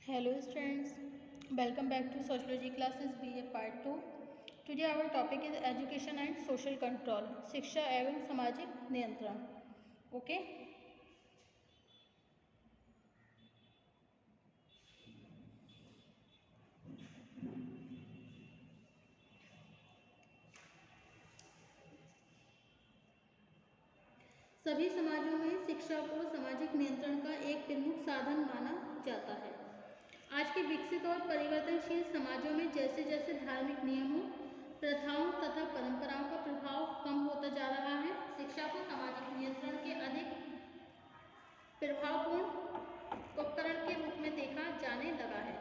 Hello students, welcome back to Sociology classes BA Part 2. Today our topic is Education and Social Control, शिक्षा एवं सामाजिक नियंत्रण. Okay? सभी समाजों में शिक्षा को सामाजिक नियंत्रण का एक प्रमुख साधन माना जाता है. आज के विकसित और परिवर्तनशील समाजों में जैसे जैसे धार्मिक नियमों, प्रथाओं तथा परंपराओं का प्रभाव कम होता जा रहा है, शिक्षा को सामाजिक नियंत्रण के अधिक प्रभावपूर्ण उपकरण के रूप में देखा जाने लगा है.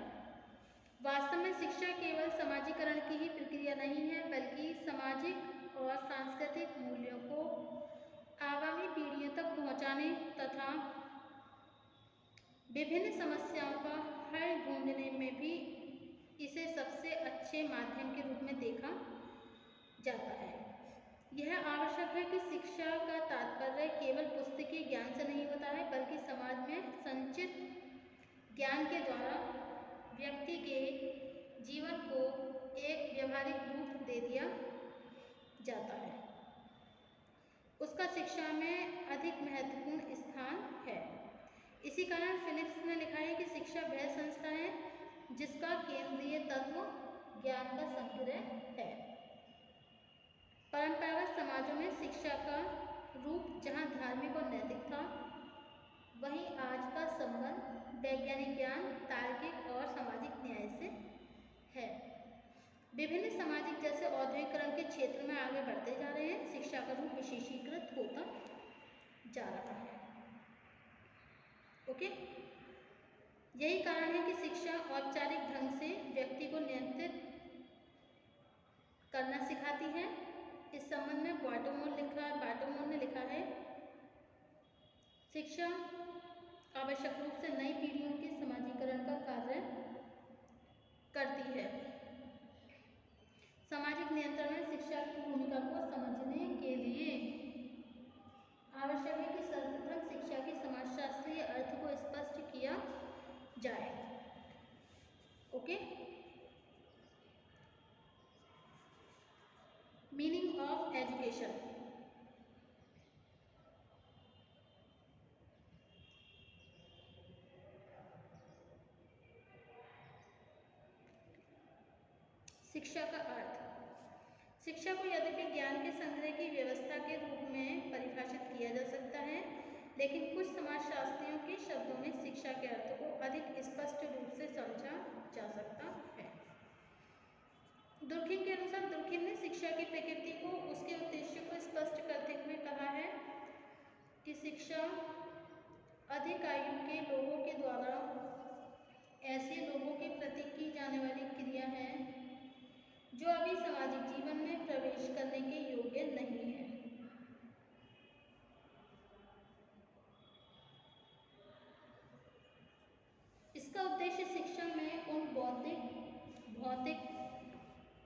वास्तव में शिक्षा केवल समाजीकरण की ही प्रक्रिया नहीं है, बल्कि सामाजिक और सांस्कृतिक मूल्यों को आगामी पीढ़ियों तक पहुंचाने तथा विभिन्न समस्याओं का हल ढूंढने में भी इसे सबसे अच्छे माध्यम के रूप में देखा जाता है. यह आवश्यक है कि शिक्षा का तात्पर्य केवल पुस्तकीय ज्ञान से नहीं होता है, बल्कि समाज में संचित ज्ञान के द्वारा व्यक्ति के जीवन को एक व्यवहारिक रूप दे दिया जाता है. उसका शिक्षा में अधिक महत्वपूर्ण स्थान है. इसी कारण फिलिप्स ने लिखा है कि शिक्षा वह संस्था है जिसका केंद्रीय तत्व ज्ञान का संग्रह है. परंपरागत समाजों में शिक्षा का रूप जहाँ धार्मिक और नैतिक था, वहीं आज का संबंध वैज्ञानिक ज्ञान, तार्किक और सामाजिक न्याय से है. विभिन्न सामाजिक जैसे औद्योगिकरण के क्षेत्र में आगे बढ़ते जा रहे हैं, शिक्षा का रूप विशेषीकृत होता जा रहा है. ओके, यही कारण है कि शिक्षा औपचारिक ढंग से व्यक्ति को नियंत्रित करना सिखाती है. इस संबंध में बार्टोमोर ने लिखा है, शिक्षा आवश्यक रूप से नई पीढ़ियों के समाजीकरण का कार्य करती है. सामाजिक नियंत्रण में शिक्षा की भूमिका को समझने के लिए आवश्यक है कि सर्वप्रथम शिक्षा के समाजशास्त्रीय अर्थ को स्पष्ट किया जाए. Okay, meaning of education. शिक्षा का अर्थ. शिक्षा को यद्यपि ज्ञान के संग्रह की व्यवस्था के रूप में परिभाषित किया जा सकता है, लेकिन कुछ समाजशास्त्रियों के शब्दों में शिक्षा के अर्थ को अधिक स्पष्ट रूप से समझा जा सकता है. दुर्खिम के अनुसार दुर्खिम ने शिक्षा की प्रकृति को उसके उद्देश्य को स्पष्ट करते हुए कहा है कि शिक्षा अधिक आयु के लोगों के द्वारा ऐसे लोगों के प्रति की जाने वाली क्रिया है जो अभी सामाजिक जीवन में प्रवेश करने के योग्य नहीं है. इसका उद्देश्य शिक्षा में उन बौद्धिक, भौतिक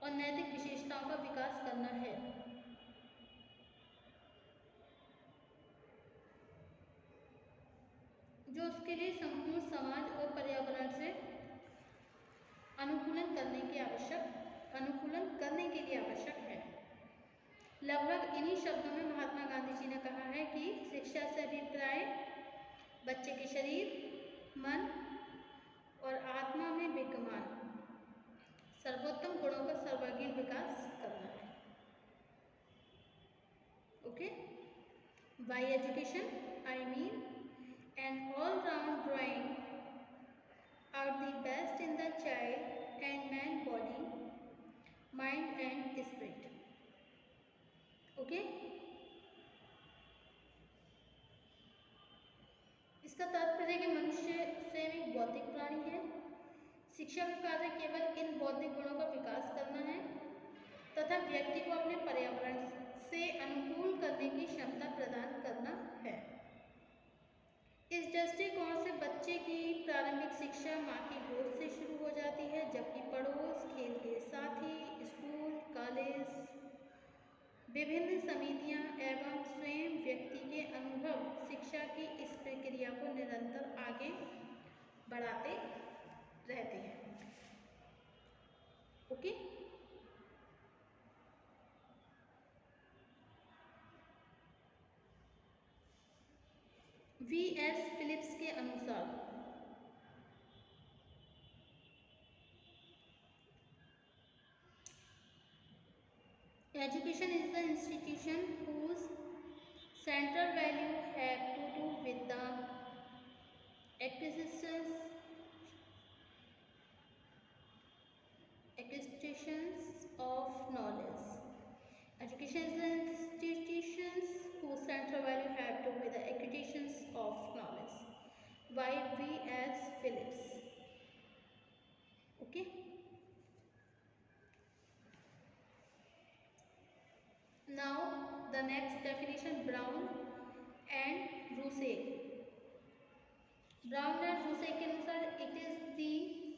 और नैतिक विशेषताओं का विकास करना है जो उसके लिए संपूर्ण समाज और पर्यावरण से अनुकूलन करने के लिए आवश्यक है. लगभग इन्हीं शब्दों में महात्मा गांधी जी ने कहा है कि शिक्षा से अभिप्राय बच्चे के शरीर, मन और आत्मा में विद्यमान सर्वोत्तम गुणों का सर्वांगीण विकास करना है. Okay, bye education I mean an all-round drawing out the best in the child and man body, mind and spirit. Okay? इसका तात्पर्य है कि मनुष्य स्वयं एक बौद्धिक प्राणी है. शिक्षा का कार्य केवल इन बौद्धिक गुणों का विकास करना है तथा व्यक्ति को अपने पर्यावरण से अनुकूल करने की क्षमता प्रदान करना है. इस दृष्टिकोण से बच्चे की प्रारंभिक शिक्षा माँ की गोद से शुरू हो जाती है, जबकि पड़ोस, खेल के साथी, स्कूल, कॉलेज, विभिन्न समितियाँ एवं स्वयं व्यक्ति के अनुभव शिक्षा की इस प्रक्रिया को निरंतर आगे बढ़ाते फिलिप्स के अनुसार education is the institution whose central value have to do with the acquisitions of knowledge. Education is the institutions whose central value have to do with the acquisitions of knowledge. By V.S. Phillips. Okay. Now the next definition, Brown and Roussel. Brown and Roussel के अनुसार it is the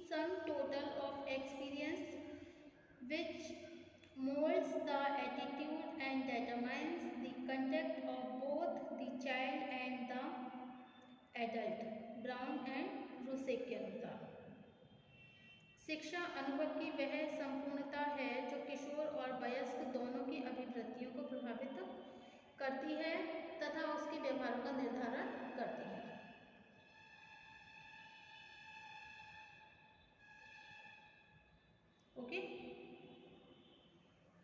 sum total of experience which molds the attitude and determines the conduct of both the child and the adult. Brown and Roussel के अनुसार शिक्षा अनुभव की वह संपूर्णता है जो किशोर और वयस्क दोनों की अभिवृत्तियों को प्रभावित करती है तथा उसके व्यवहारों का निर्धारण करती है। ओके,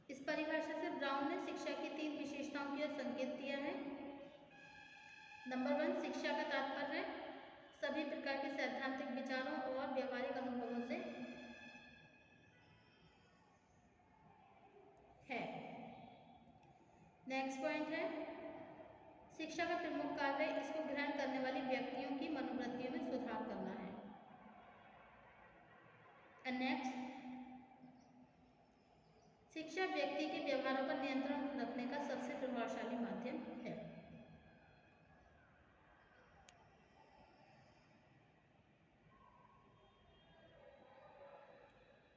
इस परिभाषा से ब्राउन ने शिक्षा की 3 विशेषताओं की ओर संकेत दिया है। नंबर 1, शिक्षा का तात्पर्य सभी प्रकार के सैद्धांतिक विचारों और व्यवहारिक अनुभवों से है। नेक्स्ट पॉइंट है, शिक्षा का प्रमुख कार्य इसको ग्रहण करने वाले व्यक्तियों की मनोवृत्तियों में सुधार करना है। एंड नेक्स्ट, शिक्षा व्यक्ति के व्यवहारों पर नियंत्रण रखने का सबसे प्रभावशाली माध्यम है।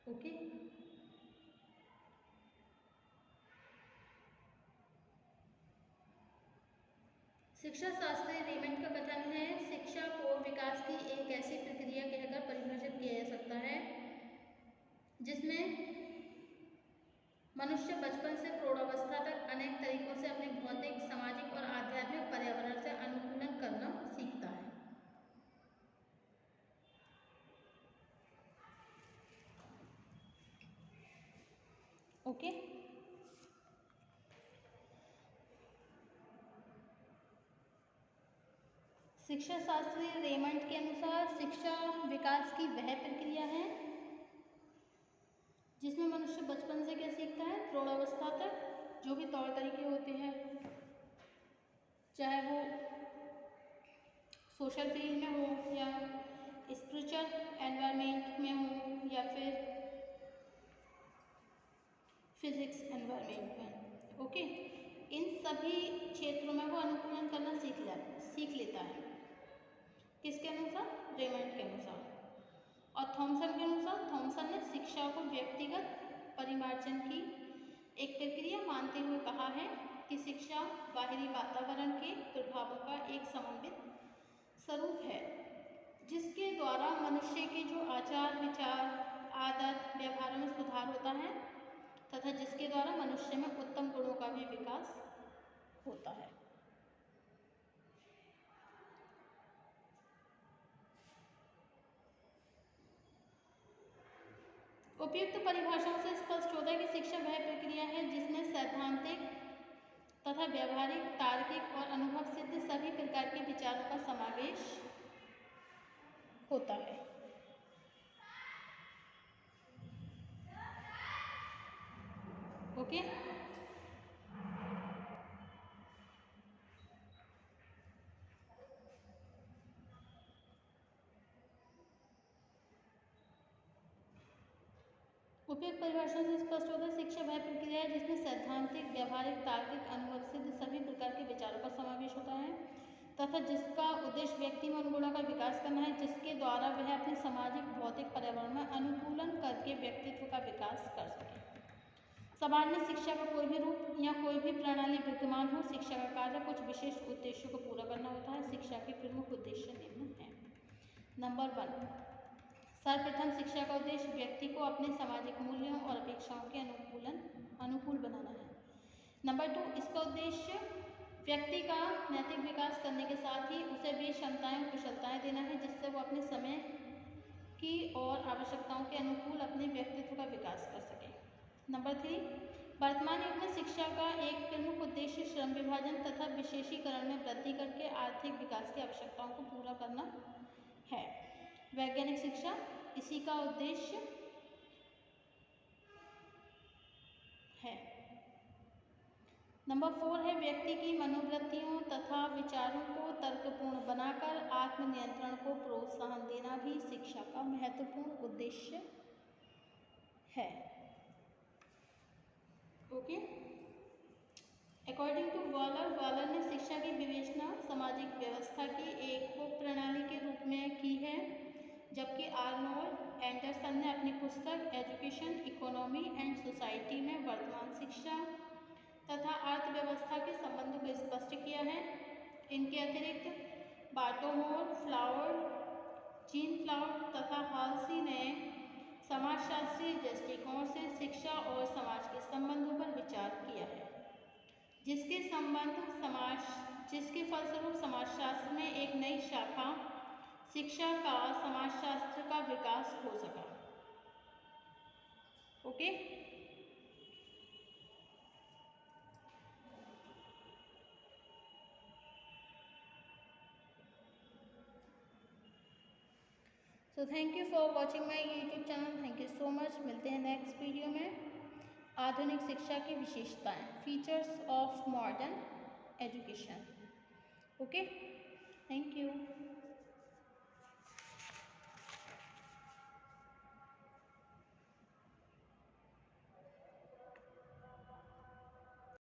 ओके, शिक्षा शास्त्री रेमंड का कथन है, शिक्षा को विकास की एक ऐसी प्रक्रिया कहकर परिभाषित किया जा सकता है जिसमें मनुष्य बचपन से प्रौढ़ावस्था तक अनेक तरीकों से अपने भौतिक, सामाजिक और आध्यात्मिक पर्यावरण से अनुकूलन करना सीखता है। ओके, शिक्षा शास्त्री रेमंड के अनुसार शिक्षा विकास की वह प्रक्रिया है जिसमें मनुष्य बचपन से क्या सीखता है, प्रौढ़ावस्था तक जो भी तौर तरीके होते हैं, चाहे वो सोशल फील्ड में हो या स्पिरिचुअल एनवायरनमेंट में हो या फिर फिजिक्स एनवायरनमेंट में। ओके, इन सभी क्षेत्रों में वो अनुकूलन करना सीख लेता है। किसके अनुसार? रेमंड के अनुसार। और थॉमसन के अनुसार, थॉमसन ने शिक्षा को व्यक्तिगत परिमार्जन की एक प्रक्रिया मानते हुए कहा है कि शिक्षा बाहरी वातावरण के प्रभावों का एक समन्वित स्वरूप है जिसके द्वारा मनुष्य के जो आचार, विचार, आदत, व्यवहारों में सुधार होता है तथा जिसके द्वारा मनुष्य में उत्तम गुणों का भी विकास होता है। उपयुक्त परिभाषाओं से स्पष्ट होता है कि शिक्षा वह प्रक्रिया है जिसमें सैद्धांतिक तथा व्यवहारिक, तार्किक और अनुभव सिद्ध सभी प्रकार के विचारों का समावेश होता है। ओके, उपयुक्त परिभाषा से स्पष्ट होता है शिक्षा वह प्रक्रिया है जिसमें सैद्धांतिक, व्यवहारिक, तार्किक, अनुभव सिद्ध सभी प्रकार के विचारों का समावेश होता है तथा जिसका उद्देश्य व्यक्ति में उन गुणों का विकास करना है जिसके द्वारा वह अपने सामाजिक, भौतिक पर्यावरण में अनुकूलन करके व्यक्तित्व का विकास कर सके। समाज में शिक्षा का कोई भी रूप या कोई भी प्रणाली विद्यमान हो, शिक्षा का कार्य कुछ विशेष उद्देश्यों को पूरा करना होता है। शिक्षा के प्रमुख उद्देश्य निम्न हैं। नंबर 1, सर्वप्रथम शिक्षा का उद्देश्य व्यक्ति को अपने सामाजिक मूल्यों और अपेक्षाओं के अनुकूल बनाना है। नंबर 2, इसका उद्देश्य व्यक्ति का नैतिक विकास करने के साथ ही उसे भी क्षमताएं और कुशलताएं देना है जिससे वो अपने समय की और आवश्यकताओं के अनुकूल अपने व्यक्तित्व का विकास कर सके। नंबर 3, वर्तमान युग में शिक्षा का एक प्रमुख उद्देश्य श्रम विभाजन तथा विशेषीकरण में वृद्धि करके आर्थिक विकास की आवश्यकताओं को पूरा करना है। वैज्ञानिक शिक्षा इसी का उद्देश्य है। नंबर 4 है व्यक्ति की मनोवृत्तियों तथा विचारों को तर्कपूर्ण बनाकर आत्मनियंत्रण को प्रोत्साहन देना भी शिक्षा का महत्वपूर्ण उद्देश्य है। ओके, अकॉर्डिंग टू वालर ने शिक्षा की विवेचना सामाजिक व्यवस्था की एक उप प्रणाली के रूप में की है, जबकि आर्नोल्ड एंडरसन ने अपनी पुस्तक एजुकेशन इकोनॉमी एंड सोसाइटी में वर्तमान शिक्षा तथा अर्थव्यवस्था के संबंध को स्पष्ट किया है। इनके अतिरिक्त बार्टोमोर, फ्लावर, जीन फ्लावर तथा हाल्सी ने समाजशास्त्रीय दृष्टिकोण से शिक्षा और समाज के संबंधों पर विचार किया है, जिसके फलस्वरूप समाजशास्त्र में एक नई शाखा शिक्षा का समाजशास्त्र का विकास हो सका। Okay, so thank you for watching my YouTube channel. Thank you so much. मिलते हैं नेक्स्ट वीडियो में। आधुनिक शिक्षा की विशेषताएं, features of modern education. Okay, thank you.